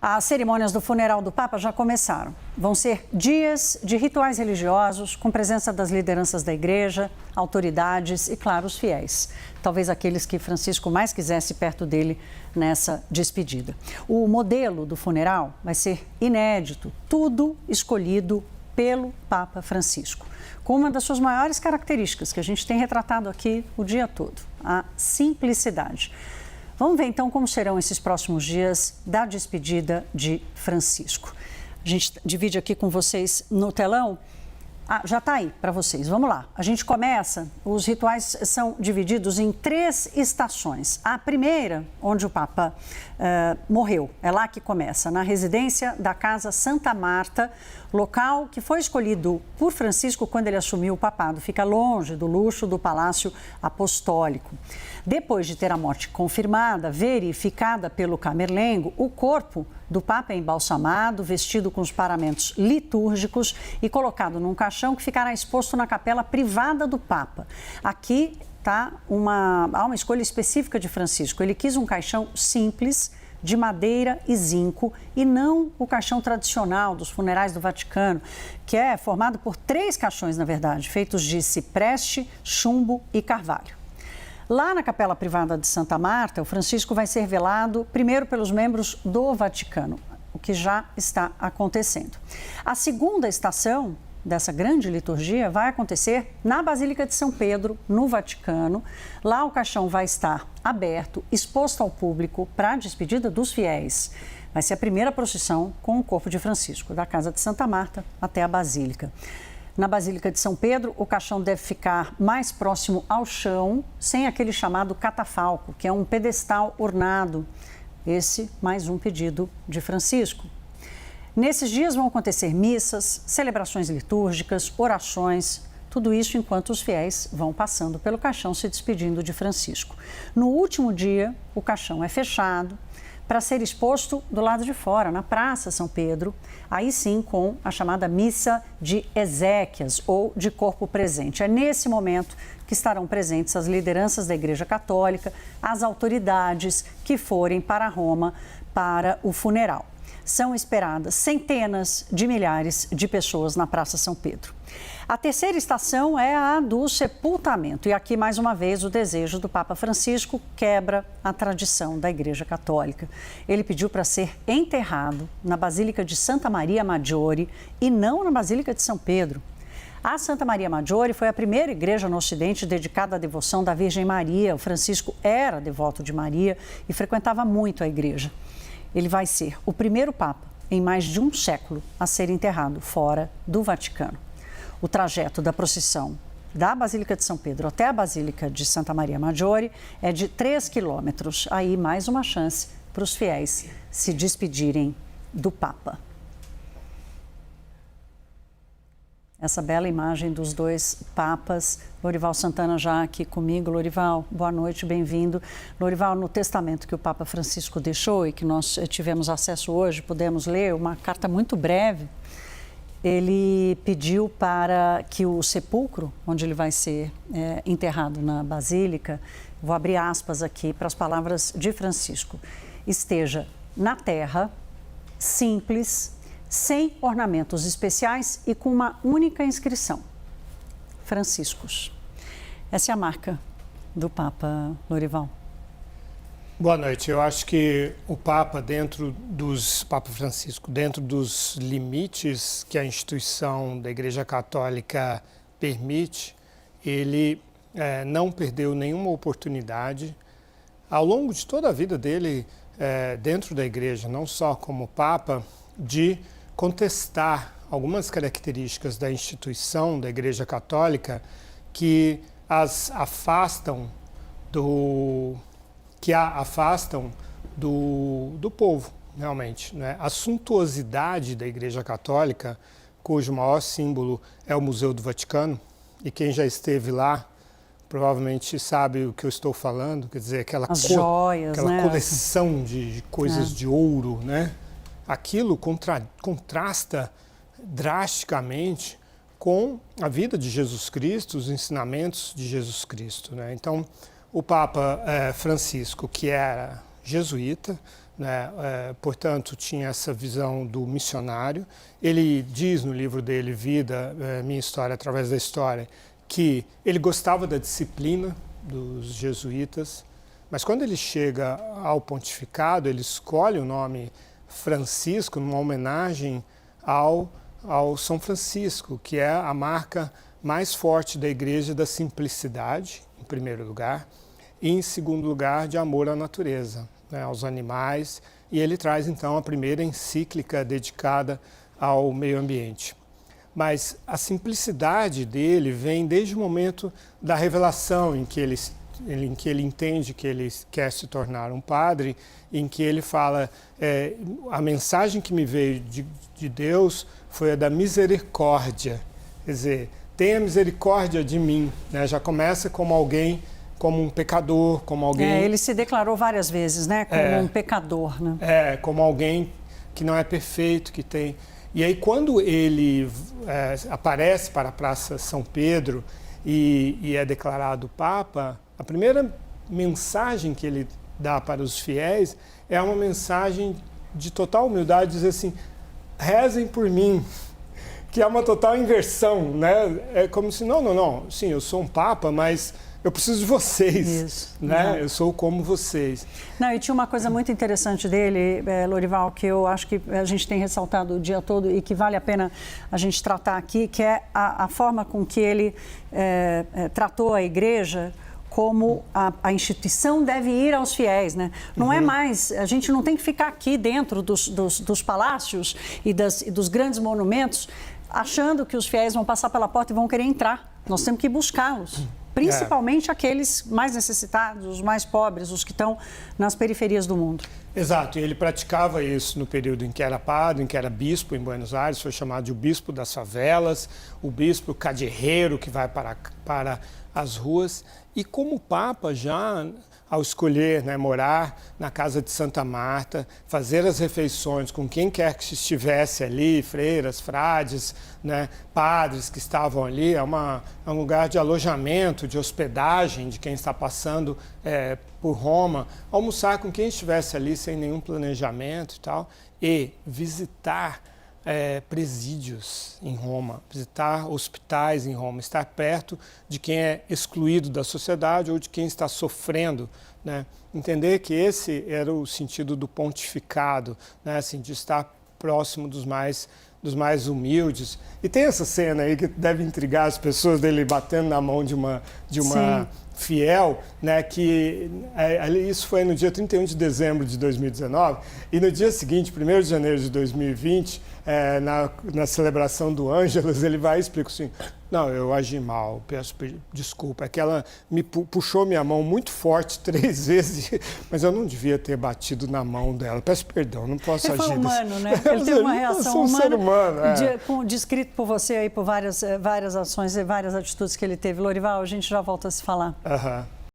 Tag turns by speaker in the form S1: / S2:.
S1: As cerimônias do funeral do Papa já começaram. Vão ser dias de rituais religiosos, com presença das lideranças da igreja, autoridades e, claro, os fiéis. Talvez aqueles que Francisco mais quisesse perto dele nessa despedida. O modelo do funeral vai ser inédito, tudo escolhido pelo Papa Francisco, com uma das suas maiores características, que a gente tem retratado aqui o dia todo, a simplicidade. Vamos ver então como serão esses próximos dias da despedida de Francisco. A gente divide aqui com vocês no telão. Já está aí para vocês. Vamos lá. A gente começa, os rituais são divididos em 3 estações. A primeira, onde o Papa morreu, é lá que começa, na residência da Casa Santa Marta, local que foi escolhido por Francisco quando ele assumiu o papado. Fica longe do luxo do Palácio Apostólico. Depois de ter a morte confirmada, verificada pelo camerlengo, o corpo do Papa é embalsamado, vestido com os paramentos litúrgicos e colocado num caixão que ficará exposto na capela privada do Papa. Aqui há uma escolha específica de Francisco. Ele quis um caixão simples, de madeira e zinco, e não o caixão tradicional dos funerais do Vaticano, que é formado por 3 caixões, na verdade, feitos de cipreste, chumbo e carvalho. Lá na capela privada de Santa Marta, o Francisco vai ser velado primeiro pelos membros do Vaticano, o que já está acontecendo. A segunda estação dessa grande liturgia vai acontecer na Basílica de São Pedro, no Vaticano. Lá o caixão vai estar aberto, exposto ao público para a despedida dos fiéis. Vai ser a primeira procissão com o corpo de Francisco, da Casa de Santa Marta até a Basílica. Na Basílica de São Pedro, o caixão deve ficar mais próximo ao chão, sem aquele chamado catafalco, que é um pedestal ornado. Esse, mais um pedido de Francisco. Nesses dias vão acontecer missas, celebrações litúrgicas, orações, tudo isso enquanto os fiéis vão passando pelo caixão se despedindo de Francisco. No último dia, o caixão é fechado para ser exposto do lado de fora, na Praça São Pedro, aí sim com a chamada missa de exéquias ou de corpo presente. É nesse momento que estarão presentes as lideranças da Igreja Católica, as autoridades que forem para Roma para o funeral. São esperadas centenas de milhares de pessoas na Praça São Pedro. A terceira estação é a do sepultamento. E aqui, mais uma vez, o desejo do Papa Francisco quebra a tradição da Igreja Católica. Ele pediu para ser enterrado na Basílica de Santa Maria Maggiore e não na Basílica de São Pedro. A Santa Maria Maggiore foi a primeira igreja no Ocidente dedicada à devoção da Virgem Maria. O Francisco era devoto de Maria e frequentava muito a igreja. Ele vai ser o primeiro Papa em mais de um século a ser enterrado fora do Vaticano. O trajeto da procissão da Basílica de São Pedro até a Basílica de Santa Maria Maggiore é de 3 quilômetros. Aí, mais uma chance para os fiéis se despedirem do Papa. Essa bela imagem dos 2 papas. Lorival Santana já aqui comigo. Lorival, boa noite, bem-vindo. Lorival, no testamento que o Papa Francisco deixou e que nós tivemos acesso hoje, pudemos ler uma carta muito breve. Ele pediu para que o sepulcro, onde ele vai ser enterrado na Basílica, vou abrir aspas aqui para as palavras de Francisco, esteja na terra, simples, sem ornamentos especiais e com uma única inscrição: Franciscus. Essa é a marca do Papa, Lorival.
S2: Boa noite. Eu acho que o Papa Papa Francisco, dentro dos limites que a instituição da Igreja Católica permite, ele não perdeu nenhuma oportunidade ao longo de toda a vida dele dentro da Igreja, não só como Papa, de contestar algumas características da instituição da Igreja Católica que as afastam do povo, realmente, né? A suntuosidade da Igreja Católica, cujo maior símbolo é o Museu do Vaticano, e quem já esteve lá provavelmente sabe o que eu estou falando, quer dizer, aquela
S1: joias, né?
S2: Coleção de coisas de ouro, né? Aquilo contrasta drasticamente com a vida de Jesus Cristo, os ensinamentos de Jesus Cristo, né? Então, o Papa Francisco, que era jesuíta, né? Portanto, tinha essa visão do missionário. Ele diz no livro dele, Vida, Minha História através da História, que ele gostava da disciplina dos jesuítas, mas quando ele chega ao pontificado, ele escolhe o nome Francisco numa homenagem ao São Francisco, que é a marca mais forte da Igreja da simplicidade, em primeiro lugar, e em segundo lugar de amor à natureza, né, aos animais, e ele traz então a primeira encíclica dedicada ao meio ambiente. Mas a simplicidade dele vem desde o momento da revelação em que ele entende que ele quer se tornar um padre, em que ele fala, a mensagem que me veio de Deus foi a da misericórdia, quer dizer, tenha misericórdia de mim, né? Já começa como alguém, como um pecador, como alguém...
S1: ele se declarou várias vezes, né? Como um pecador, né?
S2: Como alguém que não é perfeito, que tem... E aí quando ele aparece para a Praça São Pedro e é declarado Papa, a primeira mensagem que ele dá para os fiéis é uma mensagem de total humildade, dizer assim, rezem por mim, que é uma total inversão, né? É como se, não, sim, eu sou um Papa, mas eu preciso de vocês,
S1: isso,
S2: né? Eu sou como vocês.
S1: Não, e tinha uma coisa muito interessante dele, Lorival, que eu acho que a gente tem ressaltado o dia todo e que vale a pena a gente tratar aqui, que é a forma com que ele tratou a igreja como a instituição deve ir aos fiéis, né? Não é mais, a gente não tem que ficar aqui dentro dos palácios e dos grandes monumentos achando que os fiéis vão passar pela porta e vão querer entrar. Nós temos que buscá-los. Principalmente aqueles mais necessitados, os mais pobres, os que estão nas periferias do mundo.
S2: Exato, e ele praticava isso no período em que era padre, em que era bispo em Buenos Aires, foi chamado de o bispo das favelas, o bispo cadeirreiro que vai para as ruas. E como Papa, já ao escolher, né, morar na casa de Santa Marta, fazer as refeições com quem quer que estivesse ali, freiras, frades, né, padres que estavam ali, é um lugar de alojamento, de hospedagem de quem está passando por Roma, almoçar com quem estivesse ali sem nenhum planejamento e tal, e visitar presídios em Roma, visitar hospitais em Roma, estar perto de quem é excluído da sociedade ou de quem está sofrendo, né? Entender que esse era o sentido do pontificado, né? Assim, de estar próximo dos mais humildes. E tem essa cena aí que deve intrigar as pessoas, dele batendo na mão de uma fiel, né, que isso foi no dia 31 de dezembro de 2019, e no dia seguinte, 1º de janeiro de 2020, na celebração do Ângelus, ele vai e explica assim, não, eu agi mal, peço desculpa, é que ela me puxou minha mão muito forte 3 vezes, mas eu não devia ter batido na mão dela, peço perdão, não posso agir.
S1: Ele foi humano, né? Ele teve uma reação humana,
S2: ser humano,
S1: descrito por você aí por várias ações e várias atitudes que ele teve. Lorival, a gente já volta a se falar.